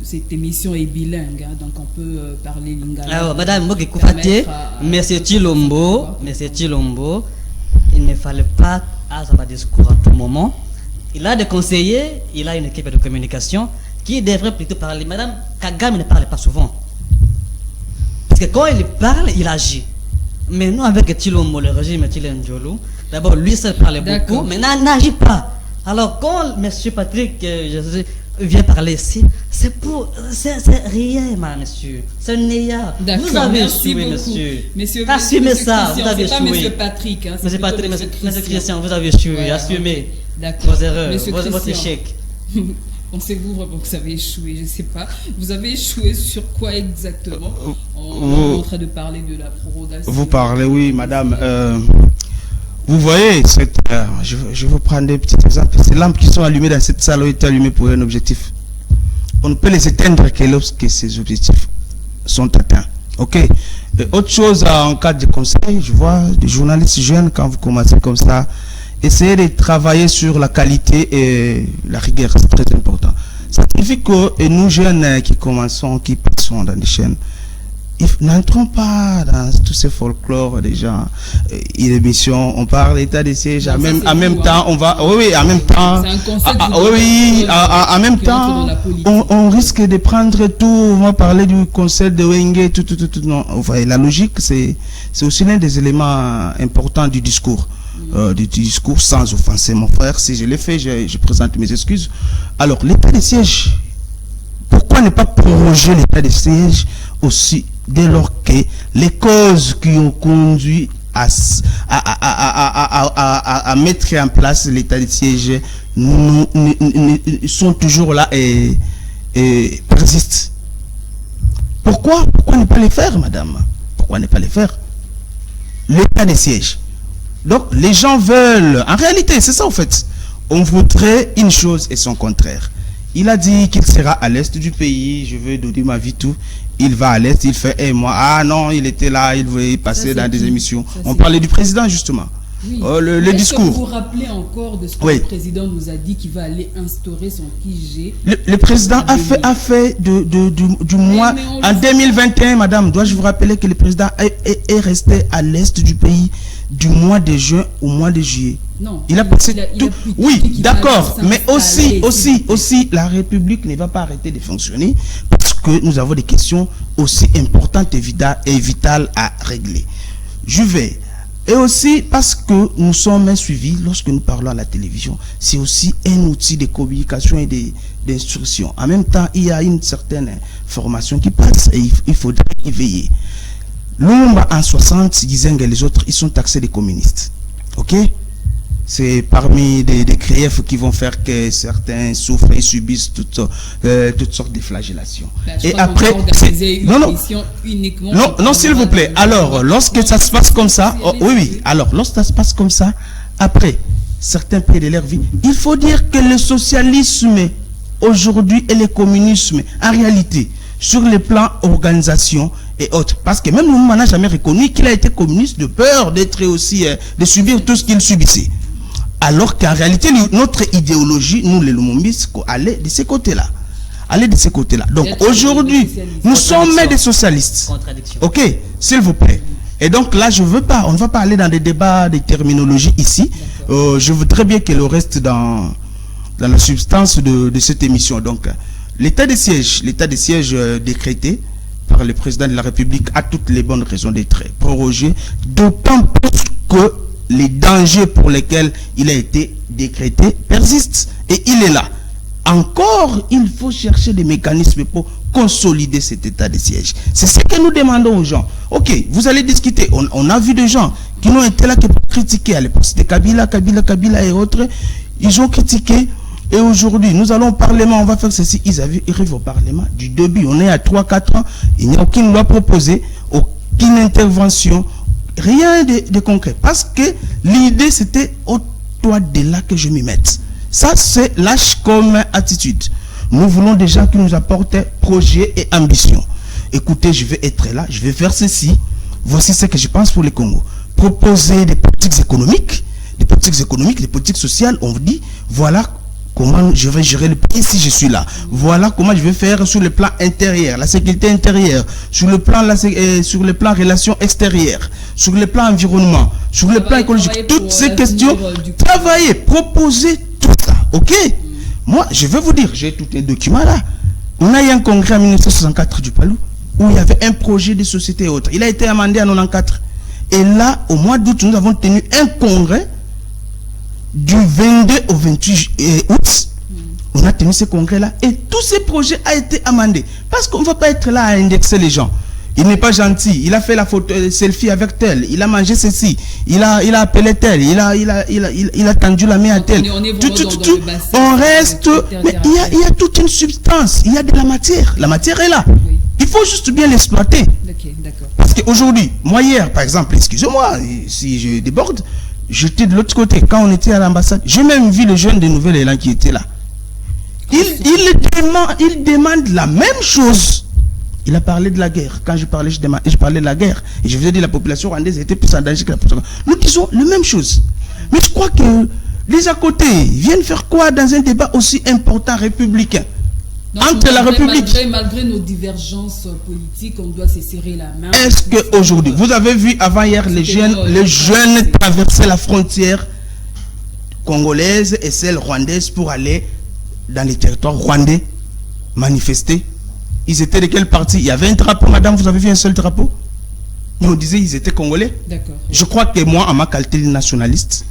[SPEAKER 1] cette émission est bilingue, hein, donc on peut parler lingala.
[SPEAKER 3] Alors, Madame Koufa, Monsieur Tshilombo, il ne fallait pas avoir un discours à tout moment. Il a des conseillers, il a une équipe de communication qui devrait plutôt parler. Madame Kagame ne parle pas souvent. Parce que quand il parle, il agit. Mais nous, avec Tshilombo, le régime Tshilendjilou, d'abord, lui seul parle beaucoup, mais n'agit pas. Alors, quand M. Patrick vient parler ici, c'est rien, monsieur. C'est néant. Vous avez échoué, monsieur. Assumez ça, vous avez échoué.
[SPEAKER 1] C'est pas M. Patrick. Hein,
[SPEAKER 3] M. Patrick, M. Christian, vous avez échoué. Voilà. Assumez vos erreurs, votre échec.
[SPEAKER 1] Pensez-vous vraiment que vous avez échoué? Je ne sais pas. Vous avez échoué sur quoi exactement? On est en train de parler de la prorogation.
[SPEAKER 2] Vous parlez, oui, madame. Vous voyez, je vais prendre des petits exemples. Ces lampes qui sont allumées dans cette salle ont été allumées pour un objectif. On ne peut les éteindre que lorsque ces objectifs sont atteints. Ok. Autre chose, en cas de conseil, je vois des journalistes jeunes, quand vous commencez comme ça, essayez de travailler sur la qualité et la rigueur. C'est très important. Ça signifie que nous jeunes qui commençons, qui passons dans les chaînes, n'entrons pas dans tous ces folklores des gens. L'émission, on parle d'état de siège, en même temps, on va, oui, en même temps, en même temps, on risque de prendre tout. On va parler du conseil de Wenge, tout. Non, la logique, c'est aussi l'un des éléments importants du discours. Du discours sans offenser mon frère. Si je l'ai fait, je présente mes excuses. Alors, l'état de siège, pourquoi ne pas proroger l'état de siège aussi dès lors que les causes qui ont conduit à mettre en place l'état de siège sont toujours là et persistent? Pourquoi ne pas les faire, madame? Pourquoi ne pas les faire? L'état de siège. Donc, les gens veulent, en réalité, c'est ça en fait. On voudrait une chose et son contraire. Il a dit qu'il sera à l'est du pays, je veux donner ma vie, tout. Il va à l'est, il fait, moi, ah non, il était là, il voulait passer dans des émissions. On parlait du président, justement.
[SPEAKER 1] Oui.
[SPEAKER 2] Le discours.
[SPEAKER 1] Est-ce que vous vous rappelez encore de ce que le président nous a dit qu'il va aller instaurer son QG?
[SPEAKER 2] Le président a fait du mois, en 2021, madame, dois-je vous rappeler que le président est resté à l'est du pays du mois de juin au mois de juillet.
[SPEAKER 1] Non.
[SPEAKER 2] Il a passé tout. Oui, d'accord. Mais aussi, la République ne va pas arrêter de fonctionner parce que nous avons des questions aussi importantes et vitales à régler. Je vais. Et aussi parce que nous sommes suivis lorsque nous parlons à la télévision. C'est aussi un outil de communication et d'instruction. En même temps, il y a une certaine formation qui passe et il faudrait y veiller. Lumumba en 60, Gizenga et les autres, ils sont taxés des communistes. Ok? C'est parmi des griefs qui vont faire que certains souffrent et subissent toutes sortes de flagellations. Et après, non, s'il vous plaît. Alors, lorsque ça se passe comme ça, oui. Alors, lorsque ça se passe comme ça, après, certains pays de leur vie, il faut dire que le socialisme aujourd'hui et le communisme, en réalité, sur le plan organisation et autres, parce que même nous, on n'a jamais reconnu qu'il a été communiste de peur d'être aussi, de subir tout ce qu'il subissait. Alors qu'en réalité, notre idéologie, nous les Lumumbis, allait de ces côtés-là. Donc aujourd'hui, nous sommes des socialistes. Ok, s'il vous plaît. Et donc là, on ne va pas aller dans des débats de terminologie ici. Je voudrais bien qu'elle reste dans la substance de cette émission. Donc, l'état de siège décrété par le président de la République a toutes les bonnes raisons d'être prorogé, d'autant plus que les dangers pour lesquels il a été décrété persistent. Et il est là. Encore, il faut chercher des mécanismes pour consolider cet état de siège. C'est ce que nous demandons aux gens. Ok, vous allez discuter. On a vu des gens qui n'ont été là que pour critiquer. À l'époque, c'était Kabila et autres. Ils ont critiqué. Et aujourd'hui, nous allons au Parlement, on va faire ceci. Ils arrivent au Parlement. Du début, on est à 3-4 ans. Il n'y a aucune loi proposée, aucune intervention. Rien de concret. Parce que l'idée, c'était au toi de là que je m'y mette. Ça, c'est lâche comme attitude. Nous voulons des gens qui nous apportent projet et ambition. Écoutez, je vais être là, je vais faire ceci. Voici ce que je pense pour le Congo. Proposer des politiques économiques, des politiques sociales. On vous dit, voilà comment je vais gérer le pays si je suis là. Voilà comment je vais faire sur le plan intérieur, la sécurité intérieure, sur le plan relations extérieures, sur le plan environnement, sur le plan écologique. Toutes ces questions, travailler, proposer tout ça. Ok? Moi, je vais vous dire, j'ai tout un document là. On a eu un congrès en 1964 du Palou où il y avait un projet de société et autres. Il a été amendé en 1994. Et là, au mois d'août, nous avons tenu un congrès du 22 au 28 août. On a tenu ce congrès-là et tous ces projets ont été amendés. Parce qu'on ne va pas être là à indexer les gens. Il n'est pas gentil, il a fait la photo selfie avec tel, il a mangé ceci, il a appelé tel, il a tendu la main à tel. On reste, mais il y a toute une substance, il y a de la matière. La matière est là. Oui. Il faut juste bien l'exploiter. Okay, parce qu'aujourd'hui, moi hier, par exemple, excusez-moi si je déborde, j'étais de l'autre côté, quand on était à l'ambassade, j'ai même vu le jeune de Nouvel Élan qui était là. Il demande la même chose. Il a parlé de la guerre. Quand je parlais de la guerre. Et je vous ai dit la population rwandaise était plus en danger que la population. Nous disons la même chose. Mais je crois que les à côté viennent faire quoi dans un débat aussi important républicain? Donc, entre la République.
[SPEAKER 1] Malgré nos divergences politiques, on doit se serrer la main.
[SPEAKER 2] Est-ce qu'aujourd'hui, vous avez vu avant hier les jeunes traverser la frontière congolaise et celle rwandaise pour aller dans les territoires rwandais manifester? Ils étaient de quel parti? Il y avait un drapeau, madame, vous avez vu un seul drapeau? On disait qu'ils étaient congolais. D'accord. Je crois que moi, en ma qualité de nationaliste,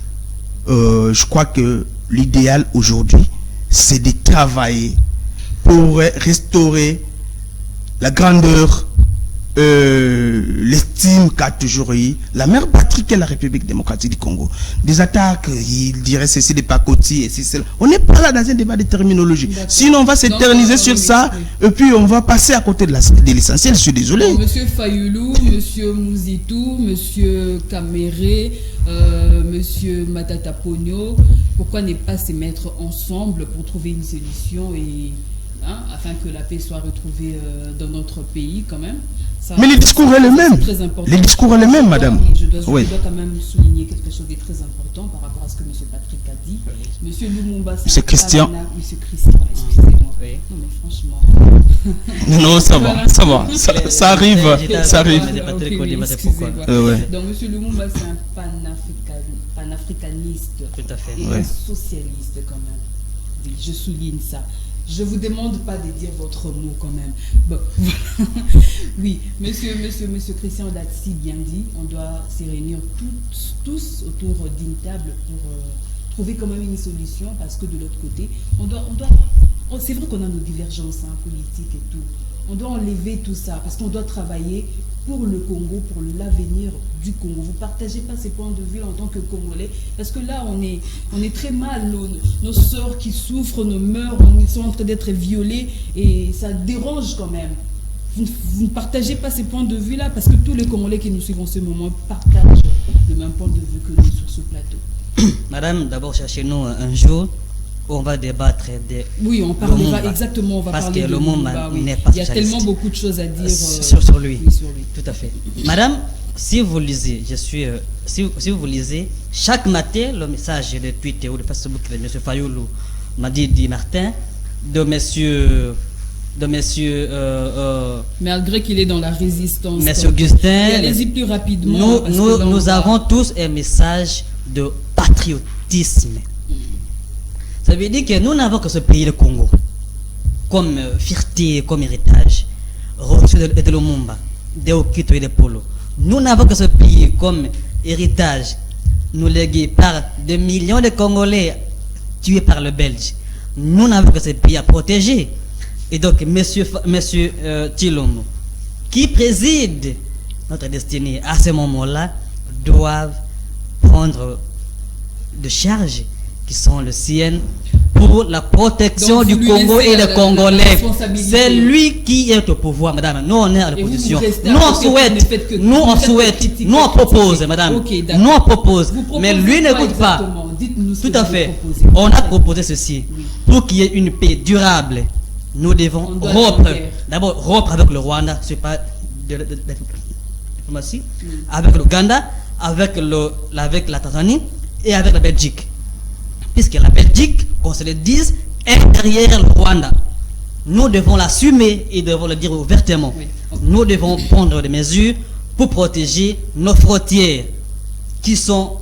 [SPEAKER 2] je crois que l'idéal aujourd'hui, c'est de travailler pour restaurer la grandeur, l'estime qu'a toujours eu la mère patrie qu'est la République démocratique du Congo. Des attaques, il dirait ceci, des pacotis, et ceci, on n'est pas là dans un débat de terminologie. Sinon, on va s'éterniser sur ça, et puis on va passer à côté de l'essentiel, je suis désolé.
[SPEAKER 1] Donc, monsieur Fayoulou, monsieur Mouzitou, monsieur Kamere, monsieur Matata Pogno, pourquoi ne pas se mettre ensemble pour trouver une solution et... afin que la paix soit retrouvée dans notre pays quand même. Ça,
[SPEAKER 2] mais les discours est le même. Les discours est le même, madame.
[SPEAKER 1] Je dois quand même souligner quelque chose de très important par rapport à ce que M. Patrick a dit. M. Lumumba,
[SPEAKER 2] c'est Christian.
[SPEAKER 1] M. Christian, excusez-moi. Oui. Non mais franchement.
[SPEAKER 2] Non, ça va. Ça arrive.
[SPEAKER 1] Donc M. Lumumba, c'est un panafricaniste.
[SPEAKER 3] Tout à fait.
[SPEAKER 1] Et un socialiste quand même. Je souligne ça. Je vous demande pas de dire votre mot quand même. Bon, oui, monsieur Christian l'a si bien dit, on doit se réunir tous autour d'une table pour trouver quand même une solution, parce que de l'autre côté, c'est vrai qu'on a nos divergences politiques et tout. On doit enlever tout ça, parce qu'on doit travailler pour le Congo, pour l'avenir du Congo. Vous ne partagez pas ces points de vue en tant que Congolais, parce que là, on est très mal. Nos sœurs qui souffrent, nos mœurs, ils sont en train d'être violés, et ça dérange quand même. Vous ne partagez pas ces points de vue-là, parce que tous les Congolais qui nous suivent en ce moment partagent le même point de vue que nous sur ce plateau.
[SPEAKER 3] Madame, d'abord, cherchez-nous un jour où on va débattre des...
[SPEAKER 1] Oui, on parlera exactement, on va parler
[SPEAKER 3] de Lumumba.
[SPEAKER 1] Oui.
[SPEAKER 3] N'est pas
[SPEAKER 1] il y a tellement beaucoup de choses à dire
[SPEAKER 3] sur lui.
[SPEAKER 1] Oui, sur lui.
[SPEAKER 3] Tout à fait. Madame, si vous lisez, si vous lisez chaque matin le message de Twitter ou de Facebook de M. Fayoulou, Madidi Martin, de monsieur
[SPEAKER 1] malgré qu'il est dans la résistance.
[SPEAKER 3] Monsieur Augustin.
[SPEAKER 1] Allez-y plus rapidement.
[SPEAKER 3] Nous avons tous un message de patriotisme. Ça veut dire que nous n'avons que ce pays, le Congo, comme fierté, comme héritage, reçu de Lumumba, de Okito et de Polo. Nous n'avons que ce pays comme héritage, nous légué par des millions de Congolais tués par le Belge. Nous n'avons que ce pays à protéger. Et donc, monsieur Tshilombo, qui préside notre destinée à ce moment-là, doivent prendre de charges qui sont les siennes pour la protection du Congo et des Congolais. C'est lui qui est au pouvoir, madame. Nous, on est à l'opposition. Nous, on souhaite, nous, on propose, madame. Okay, nous, on propose. Mais lui n'écoute pas. Tout à fait. On a proposé ceci. Oui. Pour qu'il y ait une paix durable, nous devons rompre. D'abord, rompre avec le Rwanda, c'est pas de diplomatie, avec l'Ouganda, avec la Tanzanie et avec la Belgique. Puisque la Belgique, qu'on se le dise, est derrière le Rwanda. Nous devons l'assumer et devons le dire ouvertement. Oui. Okay. Nous devons prendre des mesures pour protéger nos frontières, qui sont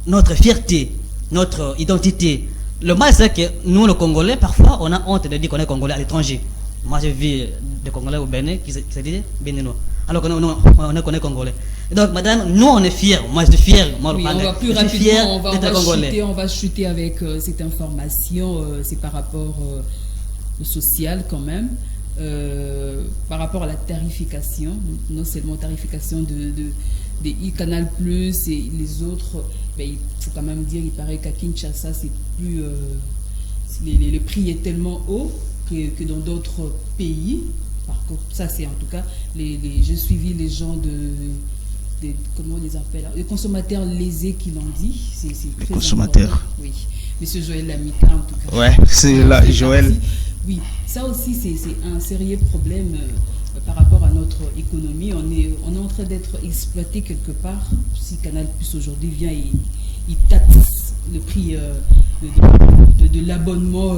[SPEAKER 3] notre fierté, notre identité. Le mal, c'est que nous, les Congolais, parfois, on a honte de dire qu'on est Congolais à l'étranger. Moi, j'ai vu des Congolais au Bénin qui se disent Béninois. Alors que nous, on est Congolais. Et donc, madame, nous, on est fiers. Moi, je suis fier. Moi,
[SPEAKER 1] oui, on va plus rapidement, on va chuter avec cette information. C'est par rapport au social, quand même. Par rapport à la tarification, non seulement tarification des Canal Plus et les autres, ben, il faut quand même dire, il paraît qu'à Kinshasa, c'est plus, le prix est tellement haut que dans d'autres pays. Par contre, ça c'est en tout cas, j'ai suivi les gens comment on les appelle, les consommateurs lésés qui l'ont dit. C'est
[SPEAKER 2] les consommateurs.
[SPEAKER 1] Important. Oui, monsieur Joël Lamika en tout cas.
[SPEAKER 2] Ouais, c'est là, Joël.
[SPEAKER 1] Oui, ça aussi c'est un sérieux problème par rapport à notre économie. On est en train d'être exploité quelque part. Si Canal Plus aujourd'hui vient et il taxe le prix de l'abonnement,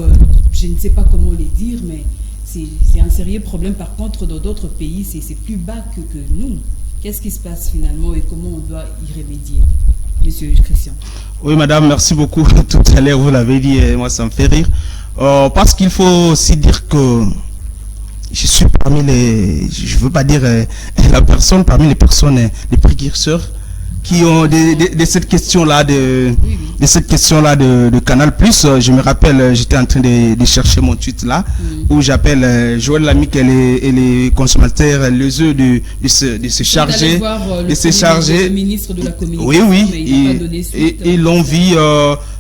[SPEAKER 1] je ne sais pas comment le dire, mais c'est un sérieux problème. Par contre, dans d'autres pays, c'est plus bas que nous. Qu'est-ce qui se passe finalement et comment on doit y remédier? Monsieur Christian.
[SPEAKER 2] Oui, madame, merci beaucoup. Tout à l'heure, vous l'avez dit, et moi, ça me fait rire. Parce qu'il faut aussi dire que je suis parmi je veux pas dire parmi les personnes, les précurseurs qui ont de cette question-là de cette question-là de Canal Plus. Je me rappelle, j'étais en train de chercher mon tweet là, où j'appelle Joël Lamika et les consommateurs les œufs de se charger, de se charger.
[SPEAKER 1] Le ministre de la communication.
[SPEAKER 2] Oui, et l'ont vu.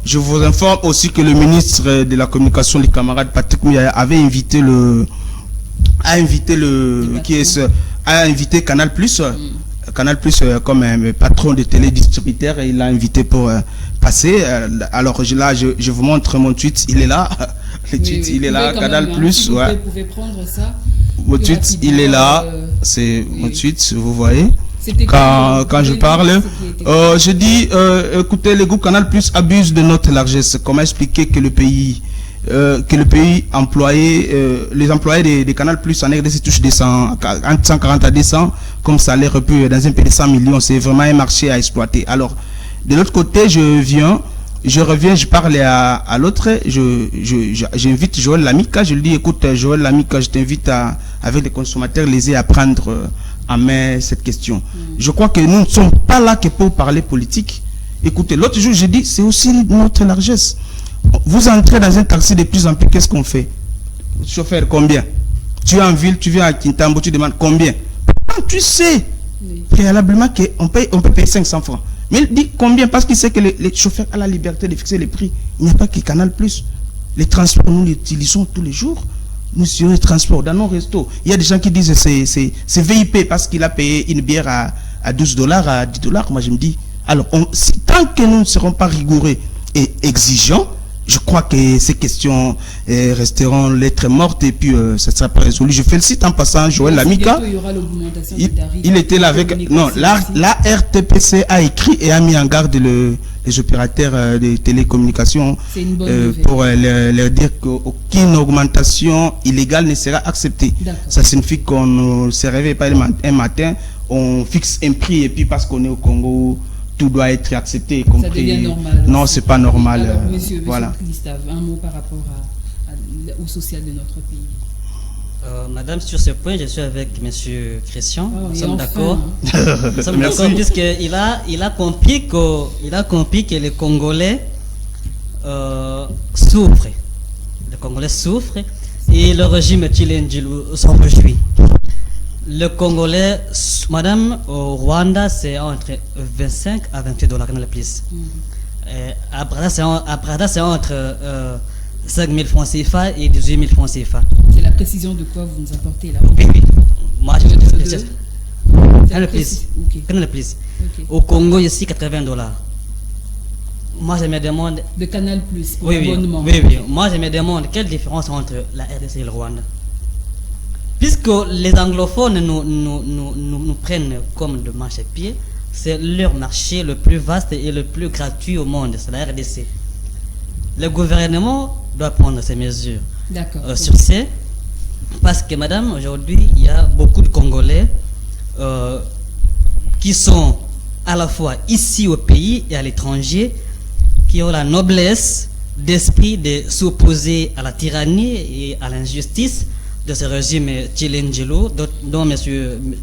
[SPEAKER 2] Je vous informe aussi que le ministre de la communication, le camarade Patrick Mouya, avait invité a invité Canal Plus. Canal Plus comme un patron de télédistributeur, et il l'a invité pour passer. Alors là, je vous montre mon tweet, il est là. Le tweet, il est là, Canal Plus.
[SPEAKER 1] Vous pouvez prendre ça.
[SPEAKER 2] Mon tweet, il est là. C'est mon tweet, vous voyez. Quand je parle, je dis, écoutez, le groupe Canal Plus abuse de notre largesse. Comment expliquer que le pays employé, les employés de Canal Plus en RDC touchent entre 140 à 200 comme salaire dans un pays de 100 millions. C'est vraiment un marché à exploiter. Alors, de l'autre côté, je viens je reviens, je parle à l'autre, j'invite Joël Lamika, je lui dis, écoute, Joël Lamika, je t'invite avec les consommateurs lésés à prendre en main cette question. Je crois que nous ne sommes pas là que pour parler politique. Écoutez, l'autre jour, je dis, c'est aussi notre largesse. Vous entrez dans un taxi de plus en plus, qu'est-ce qu'on fait? Chauffeur, combien? Tu es en ville, tu viens à Kintambo, tu demandes combien? Tu sais préalablement qu'on peut payer 500 francs. Mais il dit combien? Parce qu'il sait que les chauffeurs ont la liberté de fixer les prix. Il n'y a pas que Canal+. Les transports, nous les utilisons tous les jours. Nous sur les transports, dans nos restos. Il y a des gens qui disent que c'est VIP parce qu'il a payé une bière à 12 $, à 10 $. Moi, je me dis, alors, tant que nous ne serons pas rigoureux et exigeants, je crois que ces questions resteront lettres mortes et puis ça ne sera pas résolu. Je félicite en passant Joël Lamika. Il était là avec... Non, la RTPC a écrit et a mis en garde les opérateurs de télécommunications pour leur dire qu'aucune augmentation illégale ne sera acceptée. Ça signifie qu'on ne se réveille pas un matin, on fixe un prix et puis parce qu'on est au Congo... tout doit être accepté et compris.
[SPEAKER 1] Ça devient normal.
[SPEAKER 2] Non, c'est pas normal.
[SPEAKER 1] Alors, monsieur
[SPEAKER 2] voilà.
[SPEAKER 1] Christophe, un mot par rapport au social de notre pays.
[SPEAKER 3] Madame, sur ce point, je suis avec monsieur Christian. Nous sommes d'accord. Nous sommes
[SPEAKER 2] Merci.
[SPEAKER 3] d'accord puisqu'il a compris que les Congolais souffrent. Les Congolais souffrent et le régime Tshilendjilou s'en réjouit. Le Congolais, madame, au Rwanda, c'est entre 25 à 28 $, le plus. À Brada, c'est entre 5 000 francs CFA et 18 000 francs CFA.
[SPEAKER 1] C'est la précision de quoi vous nous apportez là?
[SPEAKER 3] Oui, oui. Moi, je
[SPEAKER 1] C'est
[SPEAKER 3] le plus.
[SPEAKER 1] Okay.
[SPEAKER 3] Le plus. Au Congo, ici, 80 $. Moi, je me demande...
[SPEAKER 1] De Canal+, pour
[SPEAKER 3] oui,
[SPEAKER 1] l'abonnement.
[SPEAKER 3] Oui. Moi, je me demande quelle différence entre la RDC et le Rwanda. Puisque les anglophones nous prennent comme de marchepied, c'est leur marché le plus vaste et le plus gratuit au monde, c'est la RDC. Le gouvernement doit prendre ses mesures sur ce, parce que madame, aujourd'hui, il y a beaucoup de Congolais qui sont à la fois ici au pays et à l'étranger, qui ont la noblesse d'esprit de s'opposer à la tyrannie et à l'injustice de ce régime Tshilendjilou, dont M.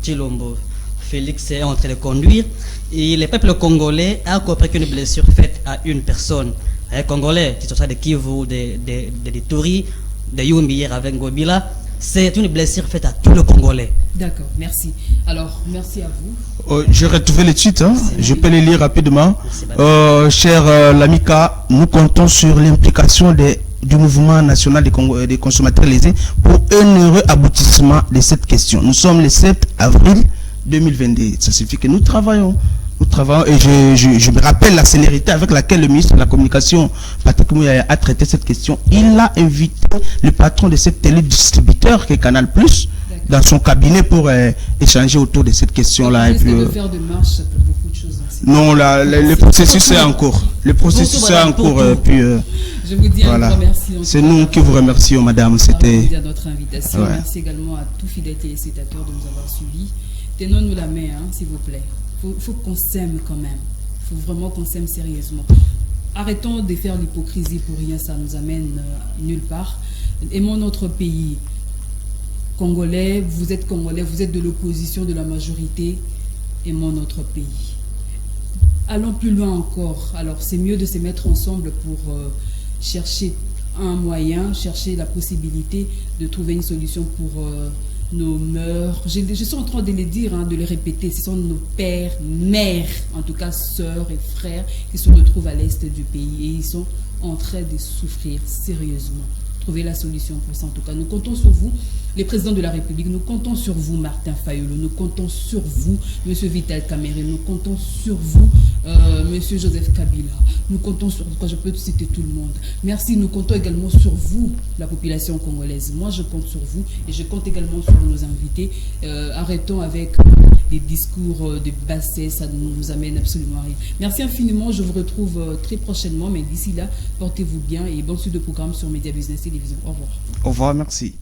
[SPEAKER 3] Tshilombo Félix est en train de conduire. Et le peuple congolais a compris qu'une blessure faite à une personne, un Congolais, qui soit de Kivu, de Ituri, de Yumbi hier avec Ngobila, c'est une blessure faite à tout le Congolais.
[SPEAKER 1] D'accord, merci. Alors, merci à vous.
[SPEAKER 2] J'ai retrouvé les titres, hein. Je peux les lire rapidement. Cher Lamika, nous comptons sur l'implication du mouvement national des consommateurs lésés pour un heureux aboutissement de cette question. Nous sommes le 7 avril 2022. Ça signifie que nous travaillons et je me rappelle la célérité avec laquelle le ministre de la Communication, Patrick Mouya, a traité cette question. Il a invité le patron de cette télédistributeur qui est Canal+, dans son cabinet pour échanger autour de cette question-là.
[SPEAKER 1] Est-ce que de faire de marche pour beaucoup de choses ainsi?
[SPEAKER 2] Non, le processus est en cours. Le processus est en cours.
[SPEAKER 1] Je vous dis un grand merci.
[SPEAKER 2] C'est nous qui vous remercions, madame. C'était
[SPEAKER 1] à notre invitation. Merci également à tous fidèles téléspectateurs de nous avoir suivis. Tenons-nous la main, hein, s'il vous plaît. Faut qu'on s'aime quand même. Il faut vraiment qu'on s'aime sérieusement. Arrêtons de faire l'hypocrisie pour rien, ça nous amène nulle part. Aimons notre pays. Congolais, vous êtes de l'opposition, de la majorité. Aimons notre pays. Allons plus loin encore. Alors, c'est mieux de se mettre ensemble pour chercher un moyen, chercher la possibilité de trouver une solution pour nos mœurs. Je suis en train de les dire, hein, de les répéter. Ce sont nos pères, mères, en tout cas sœurs et frères qui se retrouvent à l'est du pays et ils sont en train de souffrir sérieusement. Trouver la solution pour ça, en tout cas. Nous comptons sur vous, les présidents de la République. Nous comptons sur vous, Martin Fayulu. Nous comptons sur vous, M. Vital Kamerhe. Nous comptons sur vous, M. Joseph Kabila. Nous comptons sur vous, je peux citer tout le monde. Merci, nous comptons également sur vous, la population congolaise. Moi, je compte sur vous et je compte également sur nos invités. Arrêtons avec des discours de bassesse, ça ne nous amène absolument à rien. Merci infiniment, je vous retrouve très prochainement, mais d'ici là, portez-vous bien et bonne suite de programme sur Média Business Télévision. Au revoir.
[SPEAKER 2] Au revoir, merci.